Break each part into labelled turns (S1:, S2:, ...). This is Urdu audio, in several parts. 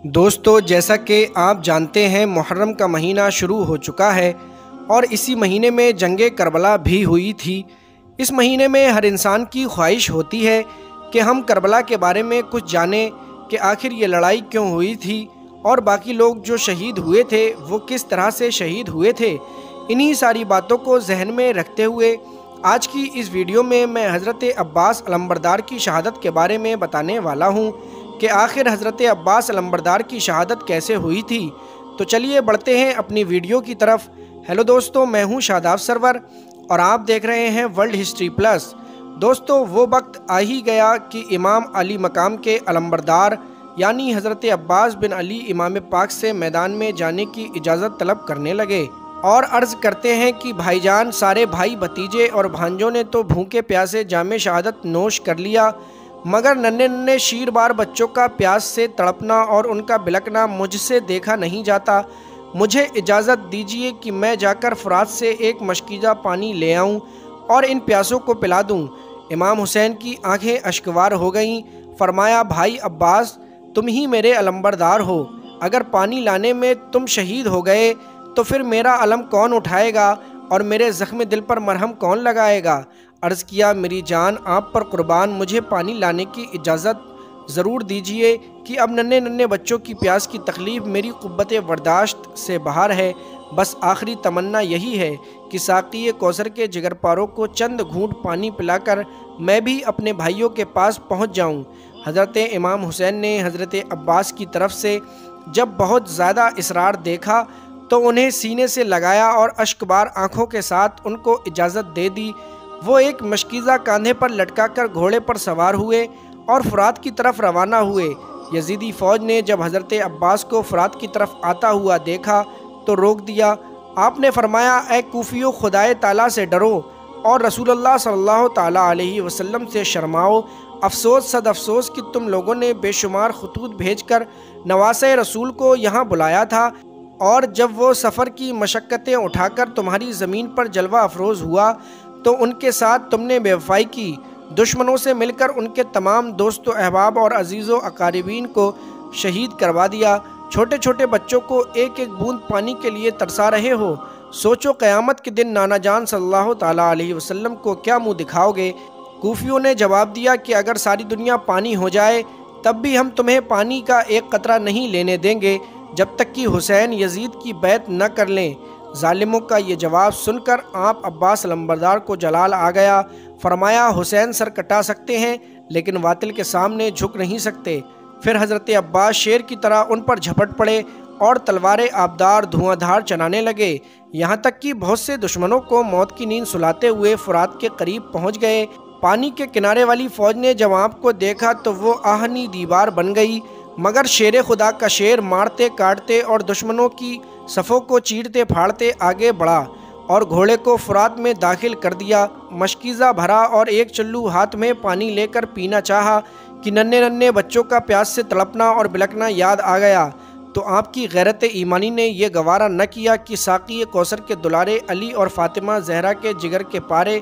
S1: دوستو، جیسا کہ آپ جانتے ہیں محرم کا مہینہ شروع ہو چکا ہے اور اسی مہینے میں جنگ کربلا بھی ہوئی تھی۔ اس مہینے میں ہر انسان کی خواہش ہوتی ہے کہ ہم کربلا کے بارے میں کچھ جانیں کہ آخر یہ لڑائی کیوں ہوئی تھی اور باقی لوگ جو شہید ہوئے تھے وہ کس طرح سے شہید ہوئے تھے۔ انہی ساری باتوں کو ذہن میں رکھتے ہوئے آج کی اس ویڈیو میں حضرت عباس علمبردار کی شہادت کے بارے میں بتانے والا ہوں کہ آخر حضرت عباس علمبردار کی شہادت کیسے ہوئی تھی۔ تو چلیے بڑھتے ہیں اپنی ویڈیو کی طرف۔ ہیلو دوستو، میں ہوں شاداب سرور اور آپ دیکھ رہے ہیں ورلڈ ہسٹری پلس۔ دوستو، وہ وقت آ ہی گیا کہ امام علی مقام کے علمبردار یعنی حضرت عباس بن علی امام پاک سے میدان میں جانے کی اجازت طلب کرنے لگے اور عرض کرتے ہیں کہ بھائی جان، سارے بھائی بھتیجے اور بھانجوں نے تو بھوکے پیاسے جام شہادت نوش کر لیا، مگر ننھے شیر بار بچوں کا پیاس سے تڑپنا اور ان کا بلکنا مجھ سے دیکھا نہیں جاتا۔ مجھے اجازت دیجیے کہ میں جا کر فرات سے ایک مشکیزہ پانی لے آؤں اور ان پیاسوں کو پلا دوں۔ امام حسین کی آنکھیں اشکوار ہو گئیں۔ فرمایا، بھائی عباس، تم ہی میرے علمبردار ہو، اگر پانی لانے میں تم شہید ہو گئے تو پھر میرا علم کون اٹھائے گا اور میرے زخم دل پر مرہم کون لگائے گا؟ عرض کیا، میری جان آپ پر قربان، مجھے پانی لانے کی اجازت ضرور دیجیے کہ اب ننھے بچوں کی پیاس کی تکلیف میری قوت برداشت سے باہر ہے۔ بس آخری تمنا یہی ہے کہ ساقی کوثر کے جگر پاروں کو چند گھونٹ پانی پلا کر میں بھی اپنے بھائیوں کے پاس پہنچ جاؤں۔ حضرت امام حسین نے حضرت عباس کی طرف سے جب بہت زیادہ اصرار دیکھا تو انہیں سینے سے لگایا اور اشک بار آنکھوں کے ساتھ ان کو اجازت دے دی۔ وہ ایک مشکیزہ کاندھے پر لٹکا کر گھوڑے پر سوار ہوئے اور فرات کی طرف روانہ ہوئے۔ یزیدی فوج نے جب حضرت عباس کو فرات کی طرف آتا ہوا دیکھا تو روک دیا۔ آپ نے فرمایا، اے کوفیو، خدائے تعالیٰ سے ڈرو اور رسول اللہ صلی اللہ تعالیٰ علیہ وسلم سے شرماؤ۔ افسوس صد افسوس کہ تم لوگوں نے بے شمار خطوط بھیج کر نواسۂ رسول کو یہاں بلایا تھا، اور جب وہ سفر کی مشقتیں اٹھا کر تمہاری زمین پر جلوہ افروز ہوا تو ان کے ساتھ تم نے بے وفائی کی۔ دشمنوں سے مل کر ان کے تمام دوست و احباب اور عزیز و اقاربین کو شہید کروا دیا۔ چھوٹے چھوٹے بچوں کو ایک ایک بوند پانی کے لیے ترسا رہے ہو۔ سوچو قیامت کے دن نانا جان صلی اللہ تعالیٰ علیہ وسلم کو کیا منہ دکھاؤ گے؟ کوفیوں نے جواب دیا کہ اگر ساری دنیا پانی ہو جائے تب بھی ہم تمہیں پانی کا ایک قطرہ نہیں لینے دیں گے جب تک کہ حسین یزید کی بیعت نہ کر لیں۔ ظالموں کا یہ جواب سن کر آپ عباس علمبردار کو جلال آ گیا۔ فرمایا، حسین سر کٹا سکتے ہیں لیکن باطل کے سامنے جھک نہیں سکتے۔ پھر حضرت عباس شیر کی طرح ان پر جھپٹ پڑے اور تلوار آبدار دھواں دھار چلانے لگے، یہاں تک کہ بہت سے دشمنوں کو موت کی نیند سلاتے ہوئے فرات کے قریب پہنچ گئے۔ پانی کے کنارے والی فوج نے جب آپ کو دیکھا تو وہ آہنی دیوار بن گئی، مگر شیر خدا کا شیر مارتے کاٹتے اور دشمنوں کی صفوں کو چیرتے پھاڑتے آگے بڑھا اور گھوڑے کو فرات میں داخل کر دیا۔ مشکیزہ بھرا اور ایک چلو ہاتھ میں پانی لے کر پینا چاہا کہ ننھے بچوں کا پیاس سے تڑپنا اور بلکنا یاد آ گیا تو آپ کی غیرت ایمانی نے یہ گوارا نہ کیا کہ ساقی کوثر کے دلارے علی اور فاطمہ زہرا کے جگر کے پارے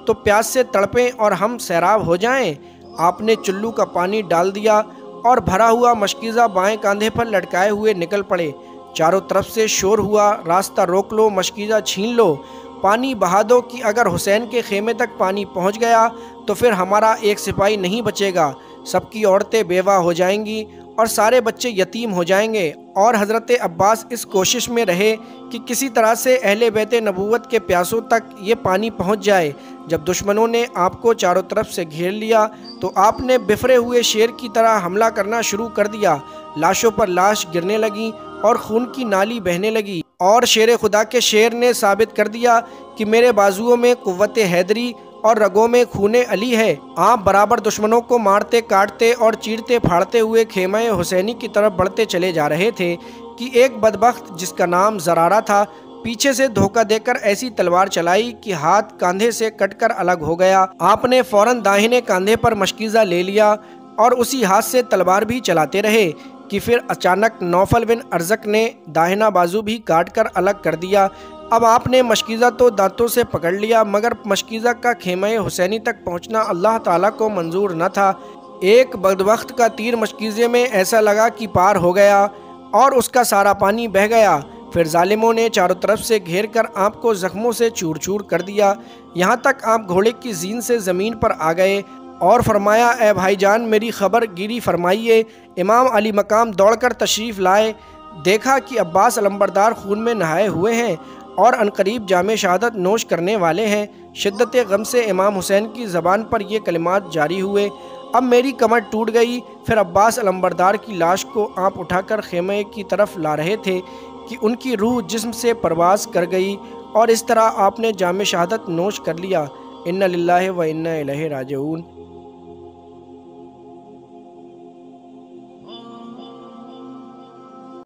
S1: تو پیاس سے تڑپیں اور ہم سیراب ہو جائیں۔ آپ نے چلو کا پانی ڈال دیا اور بھرا ہوا مشکیزہ بائیں کاندھے پر لٹکائے ہوئے نکل پڑے۔ چاروں طرف سے شور ہوا، راستہ روک لو، مشکیزہ چھین لو، پانی بہا دو کہ اگر حسین کے خیمے تک پانی پہنچ گیا تو پھر ہمارا ایک سپاہی نہیں بچے گا، سب کی عورتیں بیوہ ہو جائیں گی اور سارے بچے یتیم ہو جائیں گے۔ اور حضرت عباس اس کوشش میں رہے کہ کسی طرح سے اہل بیت نبوت کے پیاسوں تک یہ پانی پہنچ جائے۔ جب دشمنوں نے آپ کو چاروں طرف سے گھیر لیا تو آپ نے بفرے ہوئے شیر کی طرح حملہ کرنا شروع کر دیا۔ لاشوں پر لاش گرنے لگی اور خون کی نالی بہنے لگی، اور شیر خدا کے شیر نے ثابت کر دیا کہ میرے بازوؤں میں قوت حیدری اور رگوں میں خون علی ہے۔ آپ برابر دشمنوں کو مارتے کاٹتے اور چیرتے پھاڑتے ہوئے خیمہ حسینی کی طرف بڑھتے چلے جا رہے تھے کہ ایک بدبخت جس کا نام زرارہ تھا پیچھے سے دھوکہ دے کر ایسی تلوار چلائی کہ ہاتھ کاندھے سے کٹ کر الگ ہو گیا۔ آپ نے فوراً داہنے کاندھے پر مشکیزہ لے لیا اور اسی ہاتھ سے تلوار بھی چلاتے رہے کہ پھر اچانک نوفل بن ارزق نے داہنا بازو بھی کاٹ کر الگ کر دیا۔ اب آپ نے مشکیزہ تو دانتوں سے پکڑ لیا، مگر مشکیزہ کا خیمہ حسینی تک پہنچنا اللہ تعالیٰ کو منظور نہ تھا۔ ایک بدبخت کا تیر مشکیزے میں ایسا لگا کہ پار ہو گیا اور اس کا سارا پانی بہہ گیا۔ پھر ظالموں نے چاروں طرف سے گھیر کر آپ کو زخموں سے چور چور کر دیا، یہاں تک آپ گھوڑے کی زین سے زمین پر آ گئے اور فرمایا اے بھائی جان میری خبر گیری فرمائیے۔ امام علی مقام دوڑ کر تشریف لائے، دیکھا کہ عباس علمبردار خون میں نہائے ہوئے ہیں اور عنقریب جام شہادت نوش کرنے والے ہیں۔ شدت غم سے امام حسین کی زبان پر یہ کلمات جاری ہوئے، اب میری کمر ٹوٹ گئی۔ پھر عباس علمبردار کی لاش کو آپ اٹھا کر خیمے کی طرف لا رہے تھے کہ ان کی روح جسم سے پرواز کر گئی اور اس طرح آپ نے جام شہادت نوش کر لیا۔ انا للہ و انا الیہ راجعون۔